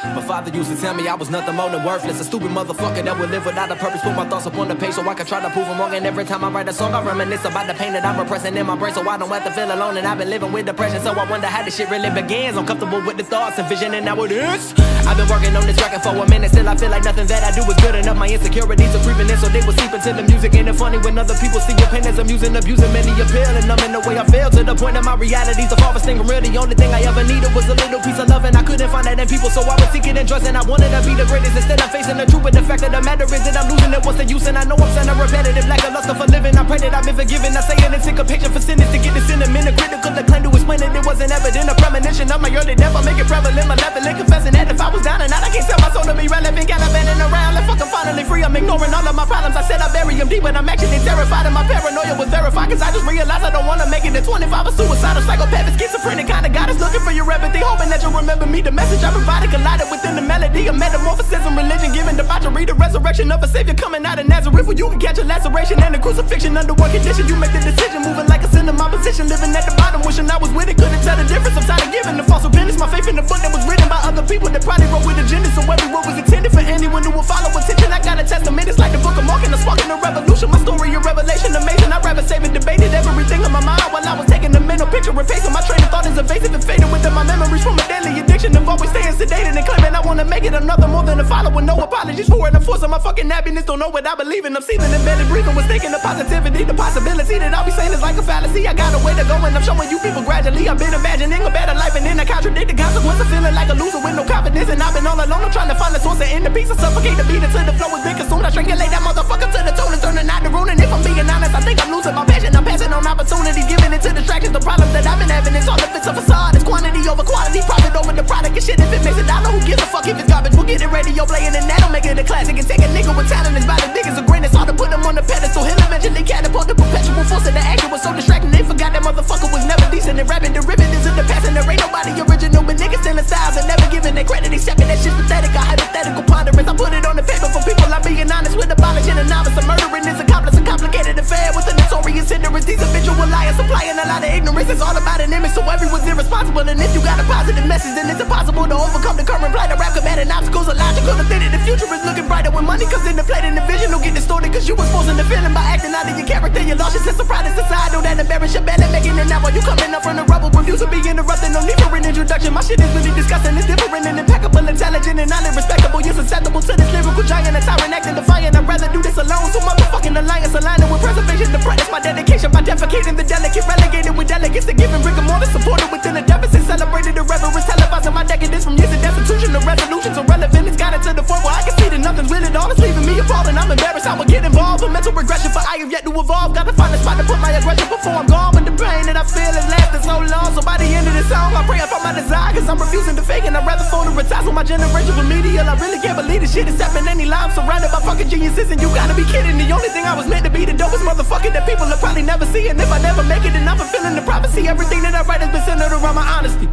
My father used to tell me I was nothing more than worthless, a stupid motherfucker that would live without a purpose. Put my thoughts up on the page so I can try to prove them wrong. And every time I write a song I reminisce about the pain that I'm repressing in my brain, so I don't have to feel alone. And I've been living with depression, so I wonder how this shit really begins. I'm comfortable with the thoughts and vision, and now it is. I've been working on this record for a minute, still I feel like nothing that I do is good enough. My insecurities are creeping in, so they will seep into the music. And it's funny when other people see your pain as I'm using, abusing many appeal, and I'm in the way I feel, to the point that my reality's the farthest thing from real. The only thing I ever needed was a little piece of love, and I couldn't find that in people, so I was seeking and trusting. I wanted to be the greatest, instead I'm facing the truth. But the fact of the matter is that I'm losing it. What's the use? And I know I'm sounding repetitive, like a lust for living. I pray that I've been forgiven. I say an anticipation for sinners to get this in a minute. Critical acclaim to explain it. It wasn't evident, a premonition of my early death. I make it prevalent, my level and confessing that if I was down and out, I can't sell my soul to be relevant. Got abandoning around, like fuck, I'm finally free. I'm ignoring all of my problems. I said I bury them deep, but I'm actually terrified, and my paranoia was verified. Cause I just realized I don't wanna make it to 25. A suicidal psychopath, schizophrenic kind of God is looking for your empathy, hoping that you'll remember me. The message I provided collided within the melody of metamorphosis, religion given debauchery, the resurrection of a savior coming out of Nazareth, where you can catch a laceration and a crucifixion. Under one condition, you make the decision, moving like a sin in my position, living at the bottom, wishing I was with it, couldn't tell the difference. I'm tired of giving the false repentance, my faith in the book that was written by other people that probably wrote with agendas, so every word was intended for anyone who will follow attention. I got a testament, it's like the book of Mark, and I'm sparking a revolution. My story a revelation, amazing. I'd rather save and debated everything on my mind while I was taking the mental picture and pacing. My train of thought is evasive and fading within my memories from a deadly addiction of always staying sedated and claiming I wanna make it another more than a follower. No apologies for it, I'm forcing my fucking happiness. Don't know what I believe in, I'm seething and barely breathing, mistaking the positivity, the possibility that I'll be saying is like a fallacy. I got a way to go and I'm showing you people gradually. I've been imagining a better life and then I contradict the consequence of feeling like a loser with no confidence. And I've been all alone, I'm trying to find the source and end the peace. I suffocate the beat until the flow has been consumed. I strangulate that motherfucker to the tone and turning out the ruin. And if I'm being honest, I think I'm losing my passion. I'm passing on opportunities, giving it to distractions. The problems that I've been having is all if it's a facade. It's quantity over quality, profit over the product and shit. If it makes $1, who gives a fuck if it's garbage? We'll get it radio playing and that'll make it a classic. And take a nigga with talent is about as big as a grain. It's hard to put him on the pedestal. He'll eventually catapult the perpetual force of the action was so distracting. They forgot that motherfucker was never decent. And rapping derivatives of the past, and there ain't nobody original. But niggas stealing styles and never giving their credit. Accepting that shit's pathetic, a hypothetical ponderance. I put it on the paper for people. I'm being honest with abolishing a novice. A murdering is accomplice, a complicated affair with a notorious hindrance. These habitual liars supplying a lot of ignorance. It's all about an image, so everyone's irresponsible. And if you got a positive message, then it's impossible to overcome the current plight of rap. Combating obstacles are logical to think that the future is looking brighter when money comes into play. Then the vision will get distorted, cause you was forcing the feeling by acting out of your character. You lost your sense of pride and societal that embarrass your belly, making it now while you coming up from the rubble. Refuse to be interrupted, no need for an introduction. My shit is really disgusting, it's different and impeccable, intelligent and highly respectable. You're susceptible to this lyrical giant, a tyrant acting defiant. I'd rather do this alone, so motherfucking alliance aligning with preservation. The practice my dedication by defecating the delicate, relegated with delegates to giving rigor mortis, supported within a deficit, celebrated the reverence, televising my decadence from years of destitution. The resolutions are relevant, it's got it to the point where I can see that nothing's really all. It's leaving me appalled and I'm embarrassed. I would get involved, a mental regression, for I have yet to evolve. Gotta find a spot to put my aggression before I'm gone. But the pain that I feel has lasted so long, so by the end of this song I pray I find my desire, cause I'm refusing to fake and I'd rather fold and retire. So my generation remedial, I really can't believe this shit is happening any lie. I'm surrounded by fucking geniuses and you gotta be kidding. The only thing I was meant to be the dopest motherfucker that people will probably never see. And if I never make it, then I'm fulfilling the prophecy. Everything that I write has been centered around my honesty.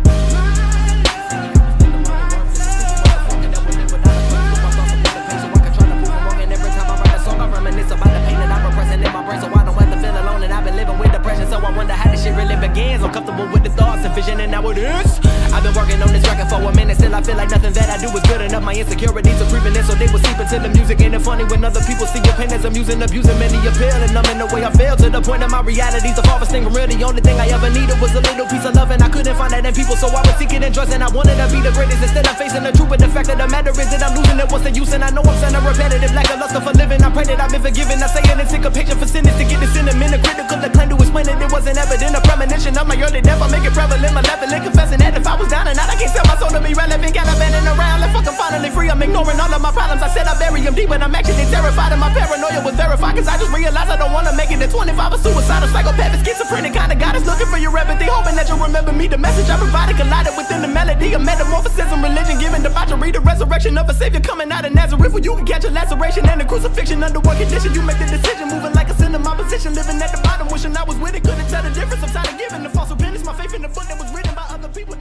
I'm comfortable with the thoughts and vision, and now it is. I've been working on this record for a minute, still I feel like nothing that I do is good enough. My insecurities are creeping in, so they will seep into the music. Ain't it funny when other people see your pain as I'm using, abusing many appeal, and I'm in the way I feel, to the point that my reality's the farthest thing from real. The only thing I ever needed was a little piece of love, and I couldn't find that in people, so I was seeking and trusting. I wanted to be the greatest, instead I'm facing the truth. But the fact of the matter is that I'm losing it. What's the use? And I know I'm sounding repetitive, like a lust for living. I pray that I've been forgiven. I say an anticipation for sinners to get this in a minute. Critical acclaim to explain it. It wasn't evident, a premonition of my early death. I make it prevalent, my level and confessing that if I was down and out, I can't sell my soul to be relevant. Got abandoning around, like fuck, I'm finally free. I'm ignoring all of my problems. I said I bury them deep, but I'm actually terrified, and my paranoia was verified, cause I just realized I don't wanna make it to 25. A suicidal psychopath, schizophrenic kind of God is looking for your empathy, hoping that you'll remember me. The message I provided collided within the melody of metamorphosis, religion given debauchery, the resurrection of a savior coming out of Nazareth, where you can catch a laceration and a crucifixion. Under one condition, you make the decision, moving like a sin in my position, living at the bottom, wishing I was with it, couldn't tell the difference. I'm tired of giving the false repentance, my faith in the book that was written by other people.